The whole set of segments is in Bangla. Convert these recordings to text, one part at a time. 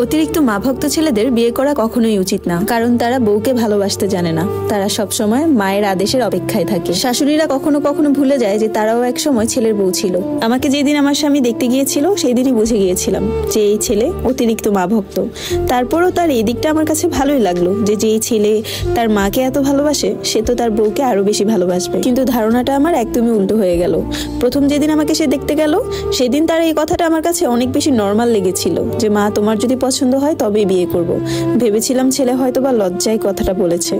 অতিরিক্ত মা ভক্ত ছেলেদের বিয়ে করা কখনোই উচিত না, কারণ তারা বউকে ভালোবাসতে জানে না। তারা সবসময় মায়ের আদেশের অপেক্ষায় থাকে। শাশুড়িরা কখনো কখনো ভুলে যায় যে তারাও এক সময় ছেলের বউ ছিল। আমাকে যেদিন আমার স্বামী দেখতে গিয়েছিল সেই দিনই বুঝে গিয়েছিলাম যে এই ছেলে অতিরিক্ত মা ভক্ত। তারপরও তার এই দিকটা আমার কাছে ভালোই লাগলো যে যেই ছেলে তার মাকে এত ভালোবাসে সে তো তার বউকে আরো বেশি ভালোবাসবে। কিন্তু ধারণাটা আমার একদমই উল্টো হয়ে গেল। প্রথম যেদিন আমাকে সে দেখতে গেল সেদিন তার এই কথাটা আমার কাছে অনেক বেশি নর্মাল লেগেছিল যে মা তোমার যদি পছন্দ হয় তবেই বিয়ে করব। ভেবেছিলাম ছেলে হয়তো বা লজ্জায় কথাটা বলেছে,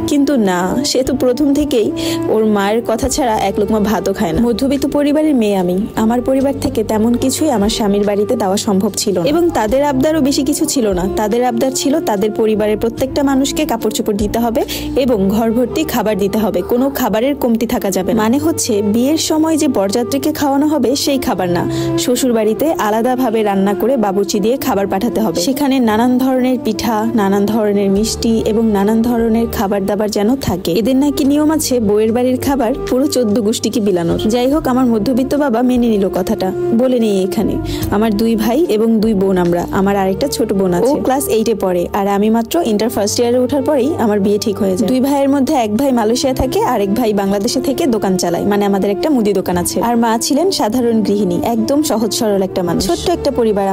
কিন্তু না, সে তো প্রথম থেকেই ওর মায়ের কথা ছাড়া এক লোকমা ভাতও খায় না। মধ্যবিত্ত পরিবারের মেয়ে আমি, আমার পরিবার থেকে তেমন কিছুই আমার স্বামীর বাড়িতে দেওয়া সম্ভব ছিল না, এবং তাদের আবদারও বেশি কিছু ছিল না। তাদের আবদার ছিল তাদের পরিবারের প্রত্যেকটা মানুষকে কাপড় চোপড় দিতে হবে এবং ঘর ভর্তি খাবার দিতে হবে, কোনো খাবারের কমতি থাকা যাবে না। মানে হচ্ছে বিয়ের সময় যে বরযাত্রীকে খাওয়ানো হবে সেই খাবার না, শ্বশুর বাড়িতে আলাদাভাবে রান্না করে বাবুর্চি দিয়ে খাবার পাঠাতে হবে। সেখানে নানান ধরনের পিঠা, নানান ধরনের মিষ্টি এবং নানান ধরনের খাবার দাবার যেন থাকে। এদের নাকি নিয়ম আছে বউয়ের বাড়ির খাবার পুরো 14 গোষ্ঠীকে বিলানোর। যাই হোক, আমার মধ্যবিত্ত বাবা মেনে নিল কথাটা। বলে নেই এখানে আমার 2 ভাই এবং 2 বোন আমরা। আমার আরেকটা ছোট বোন আছে, ও ক্লাস 8-এ পড়ে, আর আমি মাত্র ইন্টার ফার্স্ট ইয়ারে ওঠার পরেই আমার বিয়ে ঠিক হয়ে যায়। 2 ভাইয়ের মধ্যে এক ভাই মালয়েশিয়া থাকে, আরেক ভাই বাংলাদেশে থেকে দোকান চালায়, মানে আমাদের একটা মুদি দোকান আছে। আর মা ছিলেন সাধারণ গৃহিণী, একদম সহজ সরল একটা মানুষ। ছোট্ট একটা পরিবার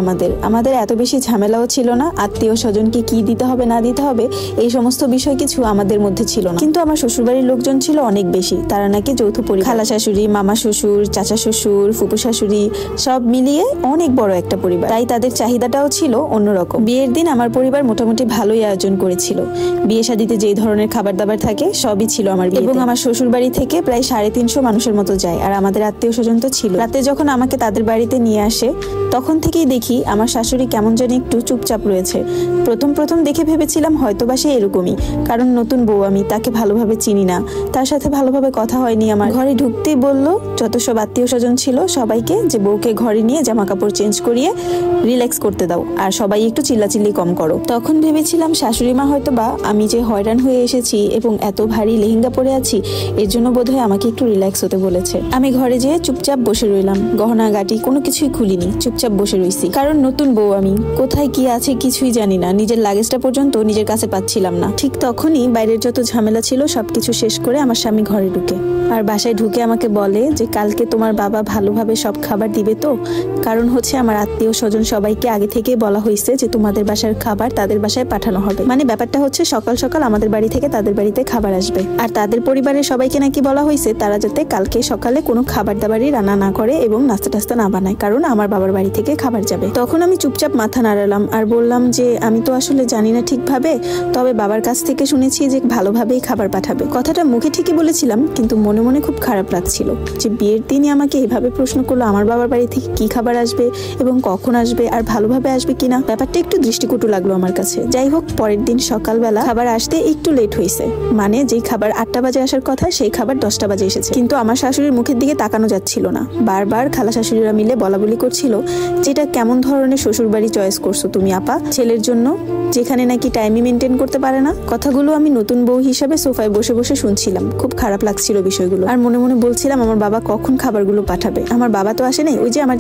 আমাদের এত বেশি ঝামেলাও ছিল না। আত্মীয় স্বজনকে কি দিতে হবে না দিতে হবে এই সমস্ত বিষয় কিছু আমাদের মধ্যে ছিল না। কিন্তু আমার শ্বশুরবাড়ির লোকজন ছিল অনেক বেশি। তারা নাকি যৌথ পরিবার, খালা শাশুড়ি, মামা শ্বশুর, চাচা শ্বশুর, ফুপু শাশুড়ি সব মিলিয়ে অনেক বড় একটা পরিবার। তাই তাদের চাহিদাটাও ছিল অন্যরকম। বিয়ের দিন আমার পরিবার মোটামুটি ভালোই আয়োজন করেছিল। বিয়ে শাদিতে যেই ধরনের খাবার দাবার থাকে সবই ছিল আমার বিয়েতে। এবং আমার শ্বশুর বাড়ি থেকে প্রায় 350 মানুষের মতো যায়, আর আমাদের আত্মীয় স্বজন তো ছিল। রাতে যখন আমাকে তাদের বাড়িতে নিয়ে আসে তখন থেকেই দেখি আমার শাশুড়ি কেমন জানি একটু চুপচাপ রয়েছে। প্রথম দেখে ভেবেছিলাম হয়তোবা সে এরকমই, কারণ নতুন বউ আমি, তাকে ভালোভাবে চিনি না, তার সাথে ভালোভাবে কথা হয়নি। আমার ঘরে ঢুকতেই বলল যত সব আত্মীয় স্বজন ছিল সবাইকে যে বউকে ঘরে নিয়ে জামা কাপড় চেঞ্জ করিয়ে রিল্যাক্স করতে দাও, আর সবাই একটু চিল্লাচিল্লি কম করো। তখন ভেবেছিলাম শাশুড়ি মা হয়তোবা আমি যে হয়রান হয়ে এসেছি এবং এত ভারী লেহেঙ্গা পরে আছি এর জন্য বোধহয় আমাকে একটু রিল্যাক্স হতে বলেছে। আমি ঘরে যেয়ে চুপচাপ বসে রইলাম, গহনা গাটি কোনো কিছুই খুলিনি, চুপচাপ বসে রইছি। কারণ নতুন বউ আমি, কোথায় কি আছে কিছুই জানি না, নিজের লাগেজটা পর্যন্ত নিজের কাছে পাচ্ছিলাম না। ঠিক তখনই বাইরের যত ঝামেলা ছিল সবকিছু শেষ করে আমার স্বামী ঘরে ঢুকে, আর বাসায় ঢুকে আমাকে বলে যে কালকে তোমার বাবা ভালোভাবে সব খাবার দিবে তো, কারণ হচ্ছে আমার আত্মীয় স্বজন সবাইকে আগে থেকে বলা হয়েছে যে তোমাদের বাসার খাবার তাদের বাসায় পাঠানো হবে। মানে ব্যাপারটা হচ্ছে সকাল সকাল আমাদের বাড়ি থেকে তাদের বাড়িতে খাবার আসবে, আর তাদের পরিবারের সবাইকে নাকি বলা হয়েছে তারা যাতে কালকে সকালে কোনো খাবার দাবারই রান্না না করে এবং নাস্তা টাস্তা না বানায়, কারণ আমার বাবার বাড়ি থেকে খাবার যাবে। তখন আমি চুপচাপ মাথা নাড়ালাম আর বললাম যে আমি তো আসলে জানি না ঠিকভাবে, তবে বাবার কাছ থেকে শুনেছি যে ভালোভাবেই খাবার পাঠাবে। কথাটা মুখে ঠিকই বলেছিলাম, কিন্তু মনে মনে খুব খারাপ লাগছিল যে বিয়ের দিনই আমাকে এভাবে প্রশ্ন করলো আমার বাবার বাড়ি থেকে কি খাবার আসবে এবং কখন আসবে আর ভালোভাবে আসবে কিনা। ব্যাপারটা একটু দৃষ্টিকটু লাগলো আমার কাছে। যাই হোক, পরের দিন সকালবেলা খাবার আসতে একটু লেট হয়েছে, মানে যেই খাবার 8টা বাজে আসার কথা সেই খাবার 10টা বাজে এসেছে। কিন্তু আমার শাশুড়ির মুখের দিকে তাকানো যাচ্ছিল না। বারবার খালা শাশুড়িরা মিলে বলাবলি করছিল যেটা কেমন ধরনের শ্বশুর বাড়ি চয়েস করছো তুমি আপা ছেলের জন্য, যেখানে নাকি টাইমই মেনটেন করতে পারে না। কথাগুলো আমি নতুন বউ হিসাবে সোফায় বসে বসে শুনছিলাম। খুব খারাপ লাগছিল বিষয়গুলো, আর মনে মনে বলছিলাম আমার বাবা কখন খাবারগুলো পাঠাবে। আমার বাবা তো আসে নাই, ওই যে আমার